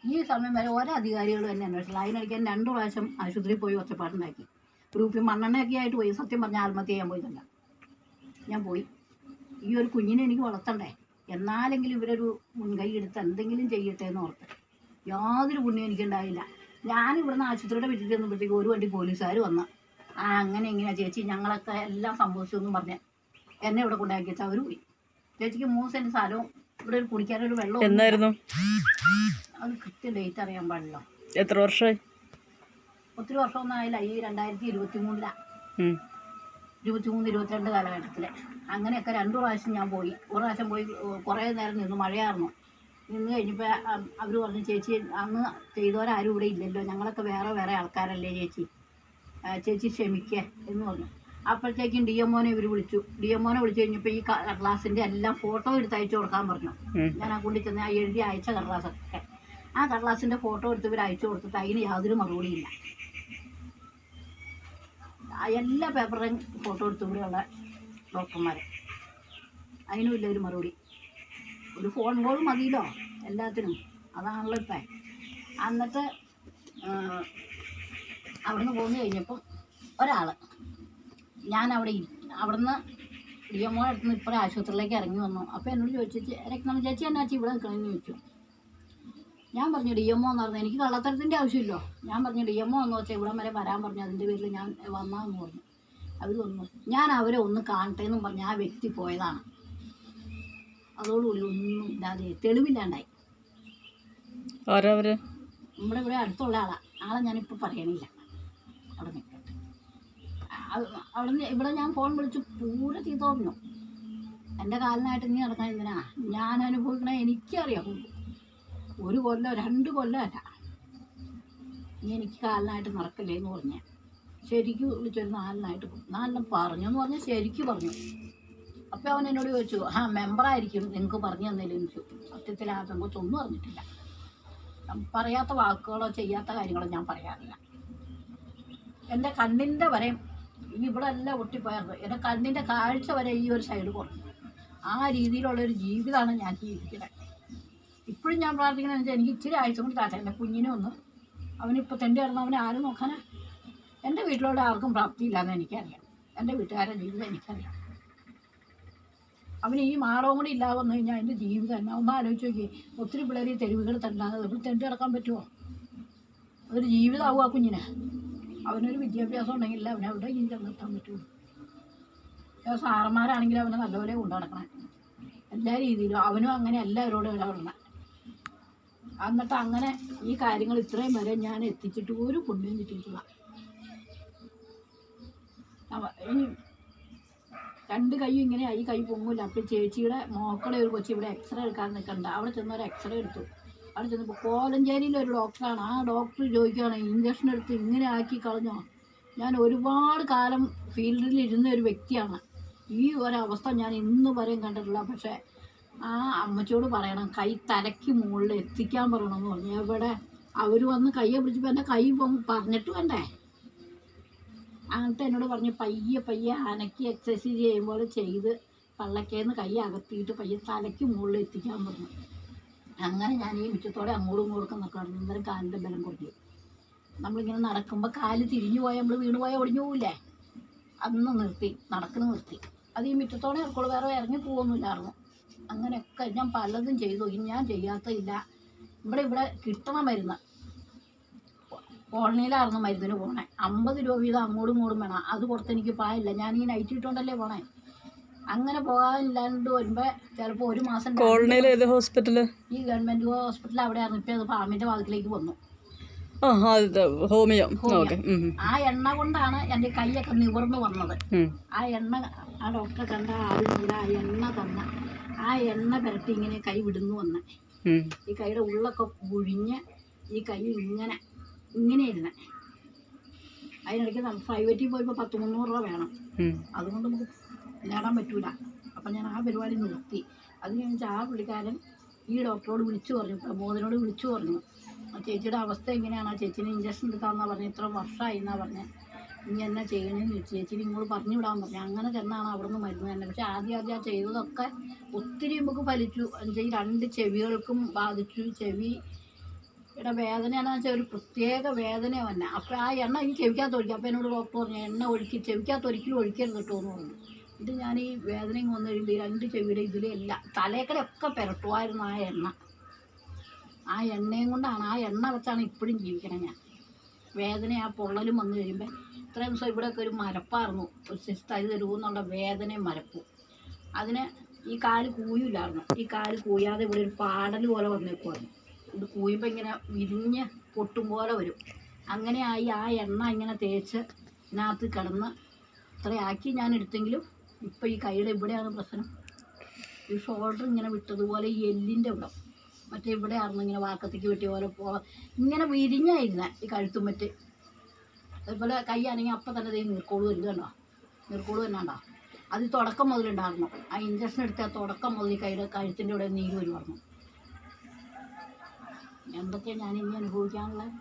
ഈ സമയം വരെ ഒരധികാരികളും എന്നെ അന്വേഷിച്ചില്ല. അതിനിടയ്ക്ക് ഞാൻ 2 പ്രാവശ്യം ആശുപത്രിയിൽ പോയി ഒച്ചപ്പാടുണ്ടാക്കി. ഗ്രൂപ്പിൽ മണ്ണെണ്ണയൊക്കെ ആയിട്ട് പോയി. സത്യം പറഞ്ഞാൽ ആത്മഹത്യ ചെയ്യാൻ പോയതല്ല, ഞാൻ പോയി. ഈ ഒരു കുഞ്ഞിനെ എനിക്ക് വളർത്തണ്ടേ, എന്നാലെങ്കിലും ഇവരൊരു മുൻകൈ എടുത്ത് എന്തെങ്കിലും ചെയ്യട്ടെ എന്ന് ഓർത്ത്. യാതൊരു പുണ്യം എനിക്കുണ്ടായില്ല. ഞാൻ ഇവിടുന്ന് ആശുപത്രിയുടെ വീട്ടിൽ ചെന്നപ്പോഴത്തേക്ക് ഒരു വണ്ടി പോലീസുകാർ വന്ന് അങ്ങനെ ഇങ്ങനെ ചേച്ചി ഞങ്ങളൊക്കെ എല്ലാം സംഭവിച്ചെന്നും പറഞ്ഞ് എന്നെ ഇവിടെ കൊണ്ടാക്കി വെച്ചാൽ അവർ പോയി. ചേച്ചിക്ക് 3 സെൻറ്റ് സ്ഥലവും ഇവിടെ ഒരു കുടിക്കാനൊരു വെള്ളം. എന്നായിരുന്നു അത് കൃത്യം ഡേറ്റ് അറിയാൻ പാടില്ല. എത്ര വർഷമായി? ഒത്തിരി വർഷമൊന്നും ആയില്ല. ഈ 2023 22 കാലഘട്ടത്തിൽ അങ്ങനെയൊക്കെ 2 പ്രാവശ്യം ഞാൻ പോയി. ഒരു പ്രാവശ്യം പോയി കുറേ നേരം നിന്ന്, മഴയായിരുന്നു. നിന്ന് കഴിഞ്ഞപ്പോൾ അവർ പറഞ്ഞു, ചേച്ചി അന്ന് ചെയ്തവരാരും ഇവിടെ ഇല്ലല്ലോ, ഞങ്ങളൊക്കെ വേറെ വേറെ ആൾക്കാരല്ലേ ചേച്ചി, ചേച്ചി ക്ഷമിക്കേ എന്ന് പറഞ്ഞു. അപ്പോഴത്തേക്കും DMOനെ ഇവർ വിളിച്ചു. DMOനെ വിളിച്ചു കഴിഞ്ഞപ്പോൾ ഈ കടലാസിൻ്റെ എല്ലാം ഫോട്ടോ എടുത്ത് അയച്ചു കൊടുക്കാൻ പറഞ്ഞു. ഞാൻ ആ കൊണ്ടു ചെന്ന് ആ എഴുതി അയച്ച കടലാസൊക്കെ, ആ കടലാസിൻ്റെ ഫോട്ടോ എടുത്ത് ഇവർ അയച്ചു കൊടുത്തിട്ട് അതിന് യാതൊരു മറുപടിയില്ല. എല്ലാ പേപ്പറിലും ഫോട്ടോ എടുത്തു ഇവിടെയുള്ള ഡോക്ടർമാർ, അതിനും ഇല്ല ഒരു മറുപടി. ഒരു ഫോൺ കോൾ മതിയല്ലോ എല്ലാത്തിനും, അതാണല്ലോ ഇപ്പം. എന്നിട്ട് അവിടുന്ന് പോന്നു കഴിഞ്ഞപ്പം ഒരാൾ, ഞാൻ അവിടുന്ന് DMO അടുത്തുനിന്ന് ഇപ്പോൾ ആശുപത്രിയിലേക്ക് ഇറങ്ങി വന്നു. അപ്പോൾ എന്നോട് ചോദിച്ചു, രത്നം ചേച്ചി എന്നാ ഇവിടെ നിൽക്കണമെന്ന് ചോദിച്ചു. ഞാൻ പറഞ്ഞു DMO എന്ന് പറഞ്ഞാൽ എനിക്ക് കള്ളത്തരത്തിൻ്റെ ആവശ്യമില്ലോ. ഞാൻ പറഞ്ഞു DMO എന്ന് വെച്ചാൽ ഇവിടം വരെ വരാൻ പറഞ്ഞു, അതിൻ്റെ പേരിൽ ഞാൻ വന്നാന്ന് പറഞ്ഞു. അവർ വന്നു. ഞാൻ അവരെ ഒന്ന് കാണട്ടെ എന്നും പറഞ്ഞ് ആ വ്യക്തി പോയതാണ്. അതോടുകൂടി ഒന്നും ഇല്ലാതെ തെളിവില്ലാണ്ടായി. നമ്മുടെ ഇവിടെ അടുത്തുള്ള ആളെ ഞാനിപ്പോൾ പറയണില്ല, അവിടെ നിൽക്കട്ടെ. അവിടെ ഇവിടെ ഞാൻ ഫോൺ വിളിച്ച് പൂര ചീത്ത പറഞ്ഞു. എൻ്റെ കാലിനായിട്ട് നീ നടക്കാൻ എന്തിനാ, ഞാൻ അനുഭവിക്കണേ എനിക്കറിയാം. 1 കൊല്ലം 2 കൊല്ലമല്ല, നീ എനിക്ക് കാലിനായിട്ട് നടക്കല്ലേ എന്ന് പറഞ്ഞ ശരിക്കും വിളിച്ചൊരു 4 പറഞ്ഞെന്ന് പറഞ്ഞാൽ ശരിക്കും പറഞ്ഞു. അപ്പോൾ അവൻ എന്നോട് ചോദിച്ചു, മെമ്പറായിരിക്കും നിങ്ങൾക്ക് പറഞ്ഞു തന്നേലും ചോദിച്ചു. സത്യത്തിൽ ആ പെങ്കൊച്ചൊന്നും അറിഞ്ഞിട്ടില്ല. പറയാത്ത വാക്കുകളോ ചെയ്യാത്ത കാര്യങ്ങളോ ഞാൻ പറയാറില്ല. എൻ്റെ കണ്ണിൻ്റെ വരെയും ഇവിടെ എല്ലാം ഒട്ടിപ്പോയത്, എൻ്റെ കണ്ണിൻ്റെ കാഴ്ച വരെ ഈ ഒരു സൈഡ് കുറഞ്ഞു. ആ രീതിയിലുള്ളൊരു ജീവിതമാണ് ഞാൻ ജീവിക്കുന്നത്. ഇപ്പോഴും ഞാൻ പ്രാർത്ഥിക്കുന്നതെന്ന് വെച്ചാൽ എനിക്ക് ഇച്ചിരി ആഴ്ച കൊണ്ട് താട്ടെ എൻ്റെ കുഞ്ഞിനെ ഒന്ന്. അവനിപ്പോൾ തെണ്ടി കിടന്ന് അവനെ ആരും നോക്കാനാ? എൻ്റെ വീട്ടിലുള്ള ആർക്കും പ്രാപ്തിയില്ലാന്ന് എനിക്കറിയാം. എൻ്റെ വീട്ടുകാരുടെ ജീവിതം എനിക്കറിയാം. അവന് ഈ മാറവും കൂടി ഇല്ലാതെ വന്നു കഴിഞ്ഞാൽ എൻ്റെ ജീവിതം എന്നാ ഒന്ന് ആലോചിച്ച് നോക്കി. ഒത്തിരി പിള്ളേർ ഈ തെരുവുകൾ തണ്ടാതെ ഇവിടെ തെണ്ടി കിടക്കാൻ പറ്റുമോ? അതൊരു ജീവിതമാവും ആ കുഞ്ഞിന്. അവനൊരു വിദ്യാഭ്യാസം ഉണ്ടെങ്കിൽ അവനെ അവിടെ ജീവിതം നിർത്താൻ പറ്റുള്ളൂ. സാറന്മാരാണെങ്കിലും അവനെ നല്ലപോലെ കൊണ്ടു നടക്കണം എല്ലാ രീതിയിലും. അവനും അങ്ങനെ എല്ലാവരോടും ഇടപെടണം. എന്നിട്ട് അങ്ങനെ ഈ കാര്യങ്ങൾ ഇത്രയും വരെ ഞാൻ എത്തിച്ചിട്ട് ഒരു പുണ്യം കിട്ടിയിട്ടില്ല. ഈ 2 കൈയും ഇങ്ങനെ ഈ കൈ പൊങ്ങില്ല. അപ്പോൾ ചേച്ചിയുടെ മോക്കളെ ഒരു കൊച്ചി ഇവിടെ എക്സ്റേ എടുക്കാൻ നിൽക്കണ്ട. അവിടെ ചെന്നൊരു എക്സ്റേ എടുത്തു. അവിടെ ചെന്നപ്പോൾ കോലഞ്ചേരിയിലൊരു ഡോക്ടറാണ്. ആ ഡോക്ടർ ചോദിക്കുകയാണ്, ഇഞ്ചക്ഷൻ എടുത്ത് ഇങ്ങനെ ആക്കി കളഞ്ഞോ? ഞാൻ ഒരുപാട് കാലം ഫീൽഡിൽ ഇരുന്ന ഒരു വ്യക്തിയാണ്. ഈ ഒരവസ്ഥ ഞാൻ ഇന്ന് വരെയും കണ്ടിട്ടില്ല. പക്ഷേ ആ അമ്മച്ചോട് പറയണം, കൈ തലയ്ക്ക് മുകളിൽ എത്തിക്കാൻ പറയണമെന്ന് പറഞ്ഞു. എവിടെ അവർ വന്ന് കയ്യെ പിടിച്ചപ്പോൾ എൻ്റെ കൈ പറഞ്ഞിട്ട് വേണ്ടേ? അങ്ങനത്തെ എന്നോട് പറഞ്ഞ് പയ്യെ അനക്കി എക്സസൈസ് ചെയ്യുമ്പോൾ ചെയ്ത് പള്ളക്കേന്ന് കൈ അകത്തിയിട്ട് പയ്യെ തലയ്ക്ക് മുകളിൽ എത്തിക്കാൻ പറഞ്ഞു. അങ്ങനെ ഞാൻ ഈ മിച്ചത്തോടെ അങ്ങോട്ടും ഇങ്ങോട്ടും നിൽക്കണം. അന്നേരം കാലിൻ്റെ ബലം കുറഞ്ഞു. നമ്മളിങ്ങനെ നടക്കുമ്പോൾ കാല് തിരിഞ്ഞു പോയാൽ നമ്മൾ വീണ് പോയാൽ ഒടിഞ്ഞു പോവില്ലേ? അന്ന് നിർത്തി, നടക്കുന്നത് നിർത്തി. അത് ഈ മിറ്റത്തോടെ ഇറക്കുള്ളൂ, വേറെ ഇറങ്ങി പോകുന്നില്ലായിരുന്നു. അങ്ങനെയൊക്കെ ഞാൻ പലതും ചെയ്തു. ഞാൻ ചെയ്യാത്തതില്ല. ഇവിടെ കിട്ടണ മരുന്ന് കോളനിയിലായിരുന്നു മരുന്നിന് പോണേ. 50 രൂപ വീതം അങ്ങോട്ടും ഇങ്ങോട്ടും വേണം. അത് പുറത്ത് എനിക്ക് പായില്ല. ഞാൻ ഈ നൈറ്റ് ഇട്ടുകൊണ്ടല്ലേ പോണേ. അങ്ങനെ പോകാനില്ലാണ്ട് വരുമ്പോൾ ചിലപ്പോൾ 1 മാസം. കോളനിയിൽ ഹോസ്പിറ്റല്? ഈ ഗവൺമെൻറ് ഹോസ്പിറ്റൽ അവിടെയായിരുന്നു. ഇപ്പോൾ അത് ഫാമിൻ്റെ ഭാഗത്തിലേക്ക് വന്നു. ഹോമിയോ. ആ എണ്ണ കൊണ്ടാണ് എൻ്റെ കൈയൊക്കെ നിവർന്ന് വന്നത്. ആ എണ്ണ ആ ഡോക്ടറെ കണ്ട ആളിനൂടെ ആ എണ്ണ തന്ന ആ എണ്ണ പുരട്ടി ഇങ്ങനെ കൈ വിടുന്നു വന്ന് ഈ കൈയുടെ ഉള്ളൊക്കെ കുഴിഞ്ഞ് ഈ കൈ ഇങ്ങനെ ഇരുന്നേ. അതിനിടയ്ക്ക് പ്രൈവറ്റിൽ പോയപ്പോൾ 100-300 രൂപ വേണം. അതുകൊണ്ട് നമുക്ക് നേടാൻ പറ്റൂല. അപ്പം ഞാൻ ആ പരിപാടി നിർത്തി. അത് കഴിഞ്ഞിട്ട് ആ പുള്ളിക്കാരൻ ഈ ഡോക്ടറോട് വിളിച്ചു പറഞ്ഞു, പ്രമോദിനോട് വിളിച്ചു പറഞ്ഞു, ചേച്ചിയുടെ അവസ്ഥ എങ്ങനെയാണ്, ആ ചേച്ചിനെ ഇഞ്ചക്ഷൻ എടുക്കാമെന്നാണ് പറഞ്ഞത്, ഇത്ര വർഷമായി എന്നാണ് പറഞ്ഞത്, ഇനി എന്നാ ചെയ്യണമെന്ന് ചോദിച്ചു. ചേച്ചിനെ ഇങ്ങോട്ട് പറഞ്ഞു വിടാൻ പറഞ്ഞു. അങ്ങനെ ചെന്നാണ് അവിടെ നിന്ന് മരുന്ന് തന്നെ. പക്ഷെ ആദ്യം ആ ചെയ്തതൊക്കെ ഒത്തിരി നമുക്ക് ഫലിച്ചു. എന്നുവെച്ചാൽ 2 ചെവികൾക്കും ബാധിച്ചു. ചെവി ഇവിടെ വേദന എന്ന് വെച്ചാൽ ഒരു പ്രത്യേക വേദന തന്നെ. അപ്പോൾ ആ എണ്ണ ഈ ചെവിക്കകത്ത് ഒഴിക്കും. അപ്പോൾ എന്നോട് ഡോക്ടർ പറഞ്ഞു എണ്ണ ചെവിക്കകത്ത് ഒരിക്കലും ഒഴിക്കരുത് കേട്ടോ എന്ന് പറഞ്ഞു. ഇത് ഞാൻ ഈ വേദനയും വന്നു കഴിയുമ്പോൾ ഈ 2 ചെവിയുടെ ഇതിലെല്ലാം തലേക്കടയൊക്കെ പുരട്ടുമായിരുന്നു ആ എണ്ണ. ആ എണ്ണയും കൊണ്ടാണ്, ആ എണ്ണ വെച്ചാണ് ഇപ്പോഴും ജീവിക്കണം ഞാൻ. വേദന ആ പൊള്ളലും വന്നു കഴിയുമ്പോൾ ഇത്രയും ദിവസം ഇവിടെയൊക്കെ ഒരു മരപ്പായിരുന്നു, ഒരു സിസ്റ്റർ ഇത് തരുമെന്നുള്ള വേദനയും മരപ്പും. അതിന് ഈ കാല് കൂയില്ലായിരുന്നു. ഈ കാല് കൂയാതെ ഇവിടെ ഒരു പാടൽ പോലെ വന്നേക്കുമായിരുന്നു. ഇത് കൂയുമ്പോൾ ഇങ്ങനെ വിരിഞ്ഞ് പൊട്ടും പോലെ വരും. അങ്ങനെയായി ആ എണ്ണ ഇങ്ങനെ തേച്ച് ഇതിനകത്ത് കിടന്ന് ഇത്രയാക്കി ഞാൻ എടുത്തെങ്കിലും ഇപ്പം ഈ കൈയുടെ ഇവിടെയാണ് പ്രശ്നം. ഈ ഷോൾഡർ ഇങ്ങനെ വിട്ടതുപോലെ ഈ എല്ലിൻ്റെ ഇവിടെ, മറ്റേ ഇവിടെ ആയിരുന്നു ഇങ്ങനെ വാക്കത്തേക്ക് വെട്ടിയ പോലെ ഇങ്ങനെ വിരിഞ്ഞായിരുന്നേ ഈ കഴുത്തും മറ്റ്. അതുപോലെ കൈ ആണെങ്കിൽ അപ്പം തന്നെ ദേ നീർക്കോള് വരും. കണ്ടോ നീർക്കോള് തന്നെ ഉണ്ടോ? അത് തുടക്കം മുതലുണ്ടായിരുന്നു. ആ ഇഞ്ചക്ഷൻ എടുത്ത തുടക്കം മുതൽ ഈ കഴുത്തിൻ്റെ ഇവിടെ നീര് വരുമായിരുന്നു. എന്തൊക്കെയാണ് ഞാൻ ഇനി അനുഭവിക്കാനുള്ളത്.